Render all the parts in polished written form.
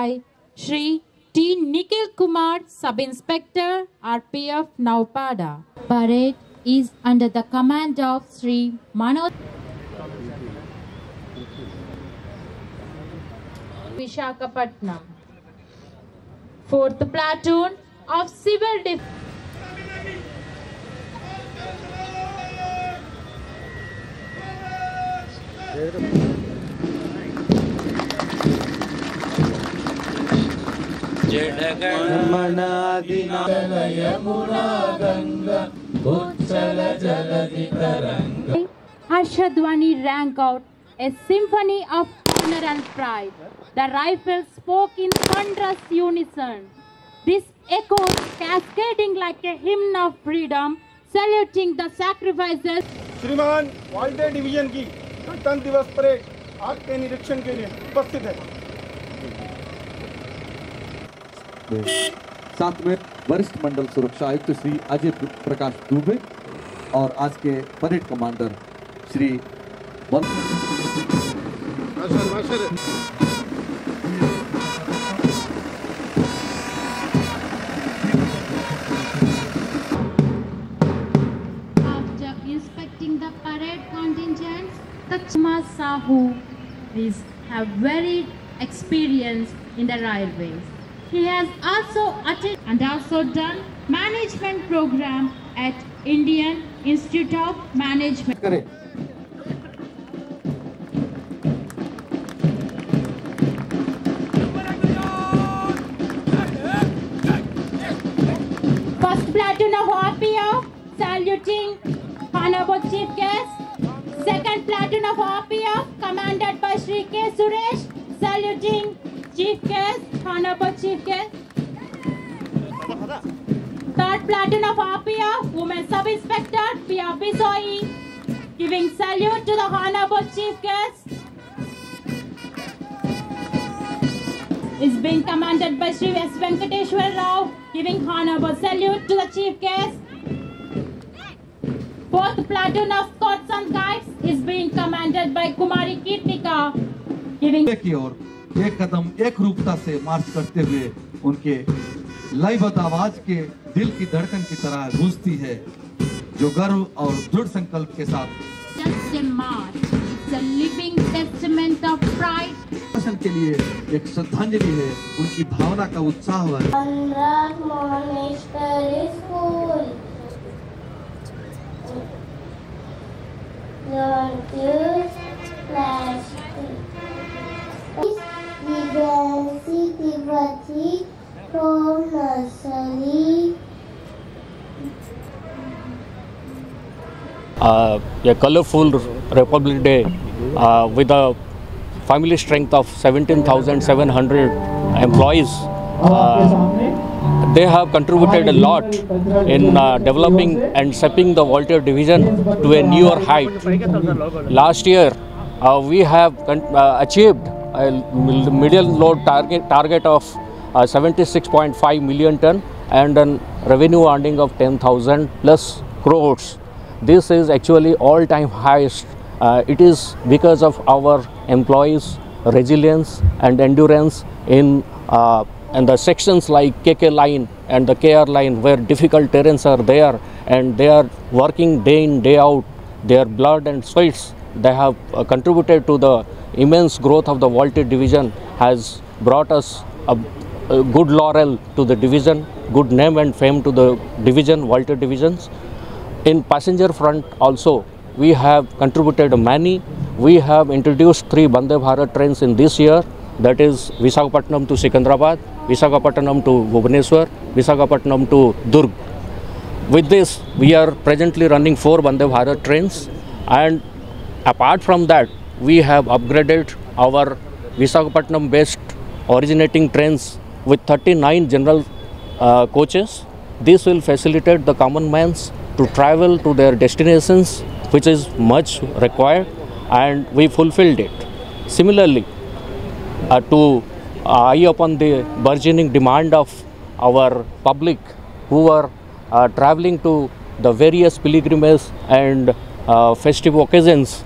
by Shri T. Nikhil Kumar, Sub-Inspector, RPF, Naupada. Parade is under the command of Shri Manoj Visakhapatnam. 4th Platoon of Civil Defense. Harshadwani rang out a symphony of honor and pride. The rifles spoke in thunderous unison. This echoes cascading like a hymn of freedom, saluting the sacrifices. श्रीमान Walter division की गणतंत्र दिवस parade आपके निरीक्षण के लिए उपस्थित है। साथ में वरिष्ठ मंडल सुरक्षा आयुक्त श्री अजय प्रकाश दुबे और आज के parade commander Shri After inspecting the parade contingents, Tachma Sahu have very experience in the railways. He has also attended and also done management program at Indian Institute of Management. First platoon of RPF saluting Honorable Chief Guest. Second platoon of RPF commanded by Shri K. Suresh saluting Chief Guest, Honorable Chief Guest. Third platoon of RPF, Women Sub-Inspector P.R. Bisoi, giving salute to the Honorable Chief Guest. Is being commanded by Shri S. Venkateshwar Rao, giving honorable salute to the Chief Guest. Fourth platoon of Scouts and Guides is being commanded by Kumari Kirtika, giving की ओर एक कदम एक रूपता से मार्च करते हुए उनके लयबद्ध आवाज के दिल की धड़कन की तरह गूंजती है, जो गर्व और दृढ़ संकल्प के साथ just a march. It's a living testament of pride. के लिए एक श्रद्धांजलि है, उनकी भावना का उत्साह है। अनुराग मोनेश्वरी school Northeast Plastic Vidansi Tibati from nursery. A colorful Republic Day with a family strength of 17,700 employees. They have contributed a lot in developing and shaping the Volunteer Division to a newer height. Last year, we have achieved a median load target of 76.5 million ton and a revenue earning of 10,000 plus crores. This is actually all-time highest. It is because of our employees' resilience and endurance in the sections like KK line and the KR line, where difficult terrains are there, and they are working day in, day out. Their blood and sweats, they have contributed to the immense growth of the Volunteer Division, has brought us a good laurel to the division, good name and fame to the division, Volunteer Divisions. In passenger front also, we have contributed many. We have introduced 3 Vande Bharat trains in this year, that is Visakhapatnam to Secunderabad, Visakhapatnam to Bhubaneswar, Visakhapatnam to Durg. With this, we are presently running 4 Vande Bharat trains, and apart from that, we have upgraded our Visakhapatnam based originating trains with 39 general coaches. This will facilitate the common mans to travel to their destinations, which is much required, and we fulfilled it. Similarly, to eye upon the burgeoning demand of our public who are traveling to the various pilgrimage and festive occasions,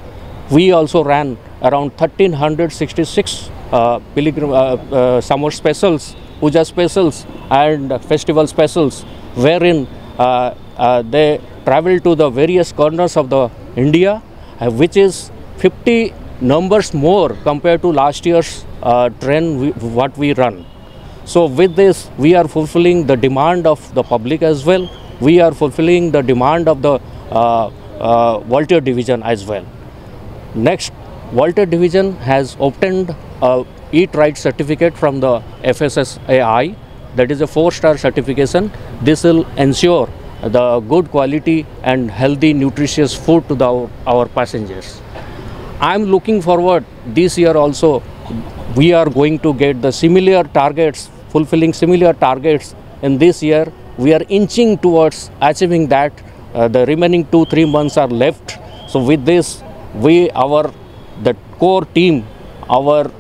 we also ran around 1366 summer specials, puja specials and festival specials, wherein they travel to the various corners of the India, which is 50 numbers more compared to last year's train what we run. So with this, we are fulfilling the demand of the public as well. We are fulfilling the demand of the Volunteer Division as well. Next, Volunteer Division has obtained a Eat Right certificate from the FSSAI. That is a 4-star certification. This will ensure the good quality and healthy, nutritious food to our passengers. I am looking forward this year also. We are going to get the similar targets, fulfilling similar targets in this year. We are inching towards achieving that. The remaining 2-3 months are left. So with this, the core team, our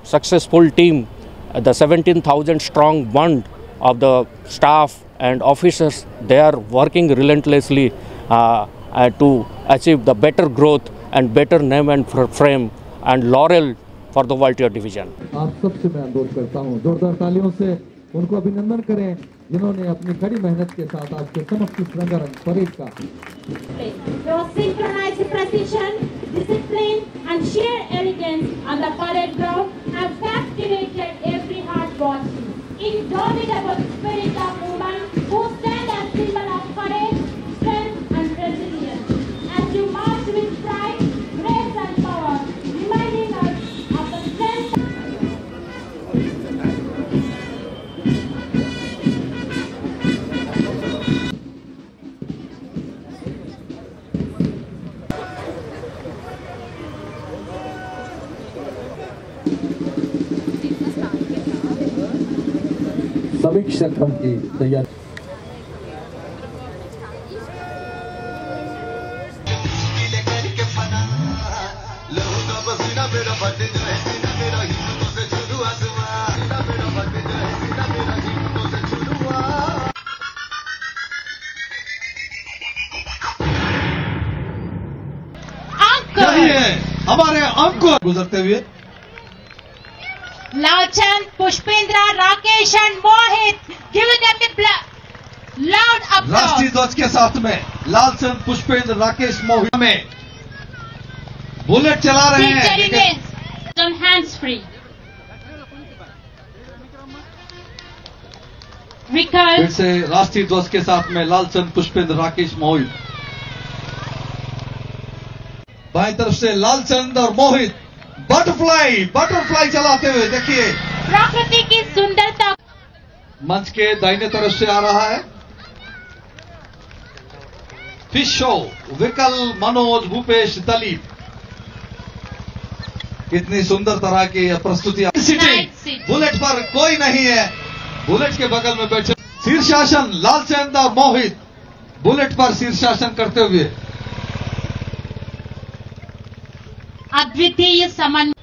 successful team, the 17,000 strong band of the staff and officers, they are working relentlessly to achieve the better growth and better name and frame and laurel for the Volunteer Division. आप सबसे मैं अनुरोध करता हूँ, जोरदार तालियों से उनको अभिनंदन करें जिन्होंने अपनी कड़ी मेहनत के साथ आपके समक्ष इस रंगारंग परेड का Your synchronized precision, discipline and sheer elegance on the parade ground have captivated every heart watching. Indomitable spirit of women who stand as symbol of courage, strength and resilience. As you march with pride, grace and power, reminding us of the strength. समीक्षा क्रम की तैयारी यही है हमारे अंकुर गुजरते हुए Lalchand, Pushpendra, Rakesh and Mohit, giving them the loud applause. राष्ट्रीय ध्वज के साथ में लालचंद, पुष्पेंद्र, राकेश, मोहित में बुलेट चला रहे हैं Some hands free. फिर से राष्ट्रीय ध्वज के साथ में लालचंद, पुष्पेंद्र, राकेश, मोहित। बाईं तरफ से लालचंद और मोहित बटरफ्लाई चलाते हुए देखिए प्रकृति की सुंदरता। मंच के दाहिने तरफ से आ रहा है फिश शो, विकल, मनोज, भूपेश, दलीप। कितनी सुंदर तरह की प्रस्तुतियां। बुलेट पर कोई नहीं है, बुलेट के बगल में बैठे शीर्षासन लालचंद और मोहित बुलेट पर शीर्षासन करते हुए अद्वितीय समन्वय।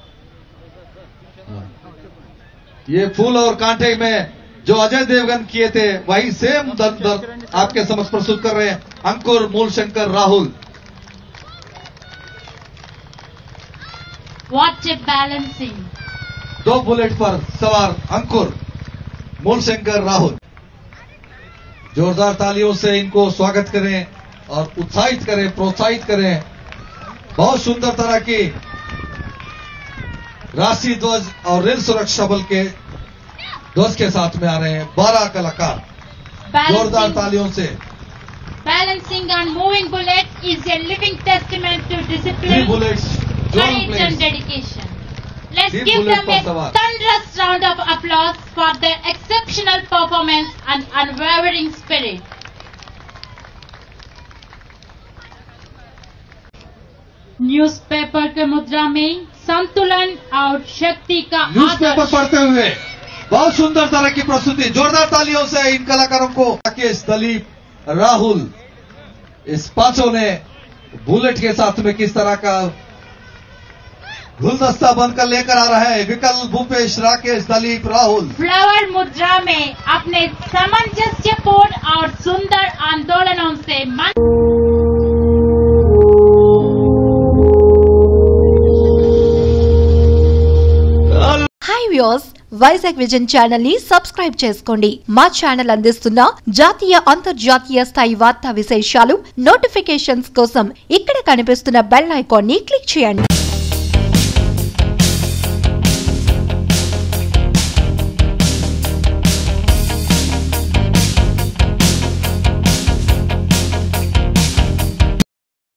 ये फूल और कांटे में जो अजय देवगन किए थे वही सेम दर्द आपके समक्ष प्रस्तुत कर रहे हैं Ankur, Moolshankar, Rahul. What a balancing! 2 bullet पर सवार अंकुर, मूलशंकर, राहुल। जोरदार तालियों से इनको स्वागत करें और उत्साहित करें, प्रोत्साहित करें। बहुत सुंदर तरह की राष्ट्रीय ध्वज और रेल सुरक्षा बल के ध्वज के साथ में आ रहे हैं 12 कलाकार। जोरदार तालियों से। Balancing on moving bullet is a living testament to discipline, courage and dedication. Let's give them a thunderous round of applause for their exceptional performance and unwavering spirit. Newspaper के मुद्रा में संतुलन और शक्ति का न्यूज़पेपर पढ़ते हुए बहुत सुंदर तरह की प्रस्तुति। जोरदार तालियों से इन कलाकारों को। राकेश, दलीप, राहुल, इस पांचों ने बुलेट के साथ में किस तरह का गुलदस्ता बनकर लेकर आ रहा है। विकल, भूपेश, राकेश, दलीप, राहुल फ्लावर मुद्रा में अपने सामंजस्यपूर्ण और सुंदर आंदोलनों से వ్యూయర్స్, వైజాగ్ విజన్ ఛానల్ ని సబ్స్క్రైబ్ చేసుకోండి. మా ఛానల్ అందిస్తున్న జాతీయ అంతర్జాతీయ స్థాయి వార్తా విశేషాలు నోటిఫికేషన్స్ కోసం ఇక్కడ కనిపిస్తున్న బెల్ ఐకాన్ ని క్లిక్ చేయండి.